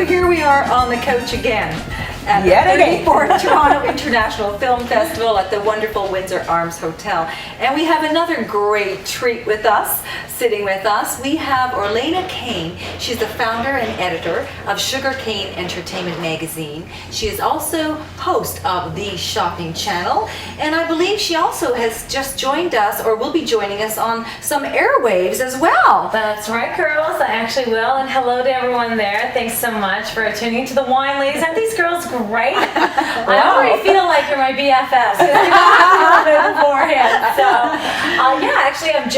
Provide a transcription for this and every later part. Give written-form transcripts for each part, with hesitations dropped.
here we are on the couch again at the Yet again. 34th Toronto International Film Festival at the wonderful Windsor Arms Hotel. And we have another great treat with us, sitting with us. We have Orlena Cain. She's the founder and editor of Sugarcain Entertainment Magazine. She is also host of the Shopping Channel. And I believe she also has just joined us, or will be joining us on some airwaves as well. That's right, girls. I actually will. And hello to everyone there. Thanks so much for tuning into the Wine Ladies. Aren't these girls great? I already feel like you're my BFFs. We've talked a little bit beforehand. So, yeah, actually, I've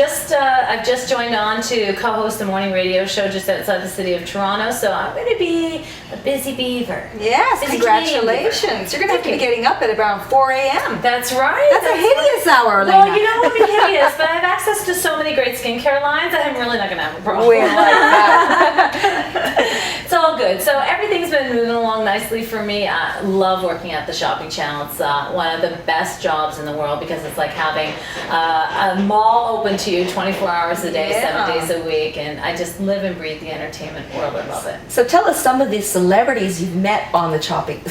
just joined on to co-host a morning radio show just outside the city of Toronto. So I'm going to be a busy beaver. Yes, Busy congratulations. You're going to have to be getting up at around 4 a.m. That's right. That's a hideous hour, Orlena. Well, you know what would be hideous, but I have access to so many great skincare lines that I'm really not going to have a problem. We like that. It's all good. So everything's been moving along nicely for me. I love working at the Shopping Channel. It's one of the best jobs in the world because it's like having a mall open to you 24 hours a day, 7 days a week, and I just live and breathe the entertainment world. I love it. So tell us some of the celebrities you've met on the Shopping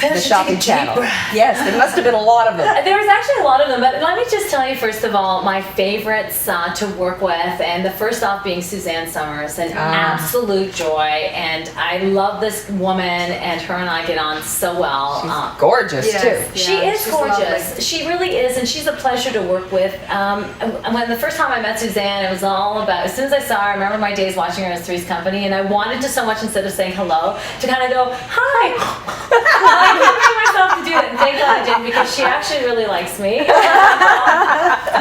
Channel. Yes, there must have been a lot of them. There was actually a lot of them, but let me just tell you first of all my favorites to work with, and the first off being Susanne, an absolute joy, and I love this woman, and her and I get on so well. She's gorgeous too. She is gorgeous. Lovely. She really is, and she's a pleasure to work with. When the first time I met Susanne, it was all about, as soon as I saw her, I remember my days watching her as Three's Company, and I wanted to so much, instead of saying hello, to kind of go, hi. I couldn't bring myself to do it, and thank God I did, because she actually really likes me.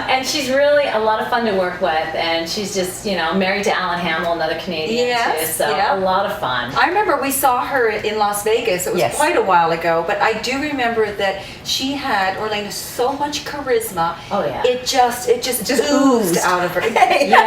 And she's really a lot of fun to work with, and she's just, you know, married to Alan Hamill, another Canadian too, so a lot of fun. I remember we saw her in Las Vegas. It was quite a while ago, but I do remember that she had, Orlena, so much charisma. Oh yeah. It just oozed out of her. Yeah.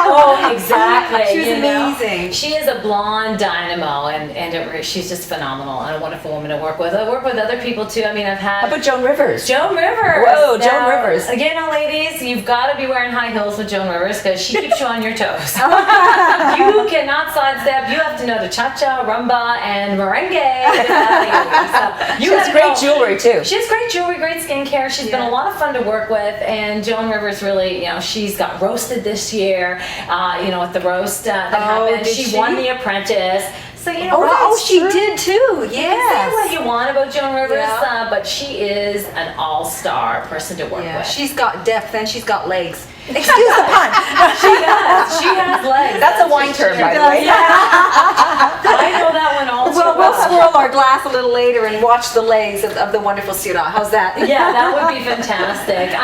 Oh, exactly. She was amazing. She is a blonde dynamo, and she's just phenomenal and a wonderful woman to work with. I work with other people too. I mean, I've had. How about Joan Rivers? Joan Rivers. Whoa, Joan Rivers. Again, ladies, you've got to be wearing high heels with Joan Rivers because she keeps you on your toes. You cannot sidestep. You have to know the cha-cha, rumba, and merengue. So she has great jewelry too. She has great jewelry, great skincare. She's been a lot of fun to work with, and Joan Rivers really, you know, she's got roasted this year. You know, with the roast that happened, she won The Apprentice. So, you know, she did too. You can say what you want about Joan Rivers, but she is an all-star person to work with. She's got depth and she's got legs. Excuse the pun. She does. She has legs. That's a wine term, by the way. I know that one all too well. We'll swirl our glass a little later and watch the legs of the wonderful Syrah. How's that? Yeah, that would be fantastic.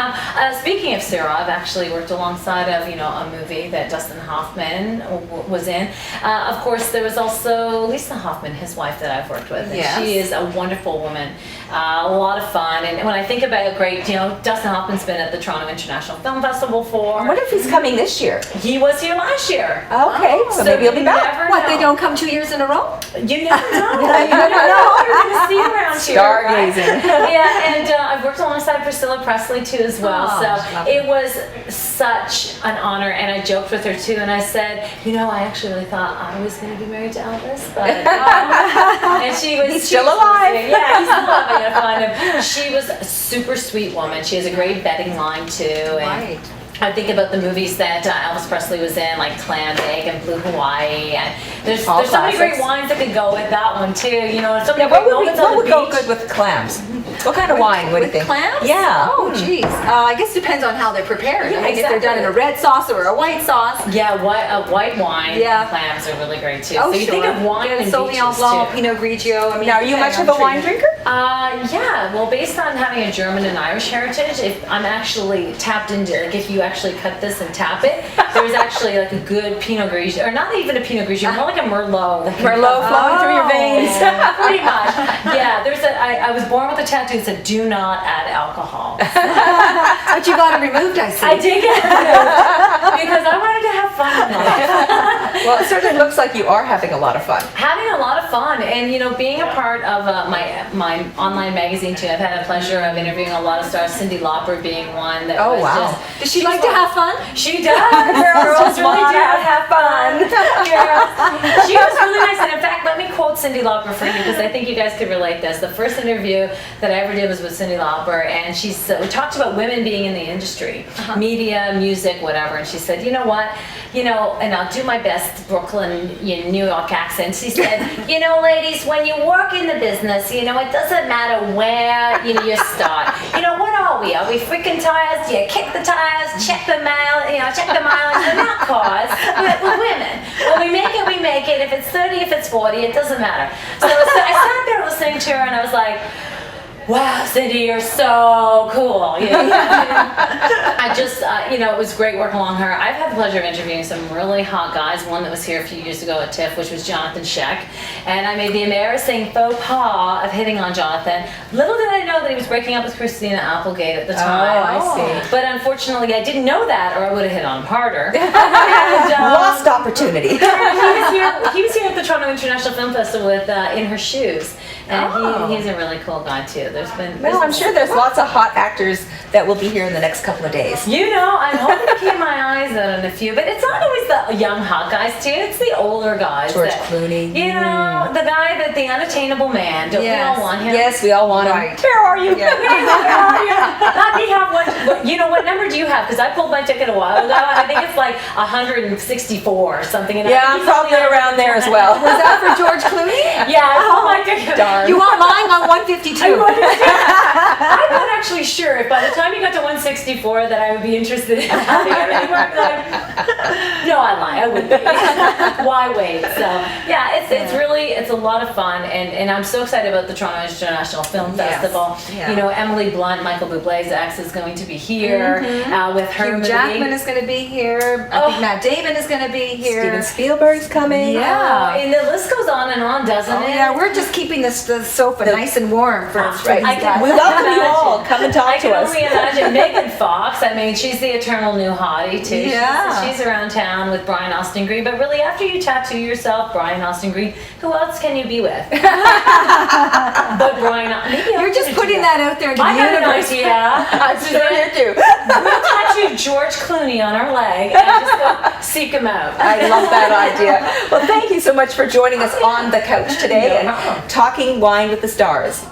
Speaking of Syrah, I've actually worked alongside of, you know, a movie that Dustin Hoffman was in. Of course, there was also Lisa Hoffman, his wife, that I've worked with. And she is a wonderful woman. A lot of fun. And when I think about great, you know, Dustin Hoffman's been at the Toronto International Film Festival for. I wonder if he's coming this year. He was here last year. Okay, so maybe he'll be back. What, they don't come 2 years in a row? You never know. You never know who you're going to see around here. Stargazing. Right? Yeah, and I've worked alongside Priscilla Presley too as well. So it was such an honor, and I joked with her too, and I said, you know, I actually really thought I was going to be married to Elvis, but and she was. He's still alive. Yeah, he's still alive. I gotta find him. She was a super sweet woman. She has a great betting line too. And I think about the movies that Elvis Presley was in, like Clam Bake and Blue Hawaii, and there's so many great wines that could go with that one too. You know, so many great moments on the beach. What would go good with clams? What kind of wine? What do you think? Clams? Yeah. Oh, geez. I guess it depends on how they're prepared. I mean, if they're done in a red sauce or a white sauce. Yeah, white wine. Yeah. Clams are really great too. Oh, so you think of wine and Sauvignon Blanc, Pinot Grigio. I mean, now, are you much of a wine drinker? Yeah. Well, based on having a German and Irish heritage, I'm actually tapped into. Like, if you actually cut this and tap it, there's actually like a good Pinot Grigio, or not even a Pinot Grigio, more like a Merlot. Merlot flowing through your veins. Pretty much. Yeah. I was born with a tattoo that said, "Do not add alcohol." But you got it removed, I see. I did get it removed because I wanted to have fun in life. Well, it certainly looks like you are having a lot of fun. Having a lot of fun, and you know, being a part of my online magazine too. I've had the pleasure of interviewing a lot of stars. Cyndi Lauper being one. That was just, does she like to have fun? She does. Girls really do have fun. She was really nice, and in fact, let me quote quote Cyndi Lauper for you because I think you guys could relate this. The first interview that I ever did was with Cyndi Lauper, and we talked about women being in the industry, media, music, whatever. And she said, you know what, and I'll do my best Brooklyn, New York accent. She said, ladies, when you work in the business, it doesn't matter where you start. What are we? Are we freaking tires? Do you kick the tires, check the mail, check the mileage? We're not cars. We're women. When we make it. If it's 30, if it's 40, it doesn't matter. So I sat there listening to her, and I was like, wow, Cyndi, you're so cool. I just, it was great working along her. I've had the pleasure of interviewing some really hot guys. One that was here a few years ago at TIFF, which was Jonathan Sheck. And I made the embarrassing faux pas of hitting on Jonathan. Little did I know that he was breaking up with Christina Applegate at the time. Oh, I see. But unfortunately, I didn't know that, or I would have hit on him harder. Lost opportunity. He was here at the Toronto International Film Festival with In Her Shoes. And he's a really cool guy, too. Well, I'm sure there's lots of hot actors that will be here in the next couple of days. I'm hoping to keep my eyes out on a few, but it's not always the young hot guys too. It's the older guys. George Clooney. The guy the unattainable man. Don't we all want him? Yes, we all want him. Where are you? Where are you? We have one. What number do you have? Because I pulled my ticket a while ago, and I think it's like 164 or something. And I'm probably around there as well. Was that for George Clooney? Yeah, I pulled my ticket. Darn. You want mine on 152? I'm not actually sure if by the time you got to 164 that I would be interested in having it anymore. No, I lie. I wouldn't be. Why wait? So it's a lot of fun, and I'm so excited about the Toronto International Film Festival. Yeah. Emily Blunt, Michael Bublé's ex, is going to be here with her Hugh movie. Jackman is going to be here. I think Matt Damon is going to be here. Steven Spielberg's coming. Yeah. And the list goes on and on, doesn't it? Yeah, we're just keeping the sofa nice and warm for Right. We welcome you all. Come and talk to us. I can only imagine Megan Fox. I mean, she's the eternal new hottie too. Yeah. She's around town with Brian Austin Green. But really, after you tattoo yourself, Brian Austin Green, who else can you be with? But Brian. Maybe You're just putting that out there into the I have an universe. idea. I'm sure you do. We'll tattoo George Clooney on our leg and just go seek him out. I love that idea. Well, thank you so much for joining us on the couch today and talking wine with the stars.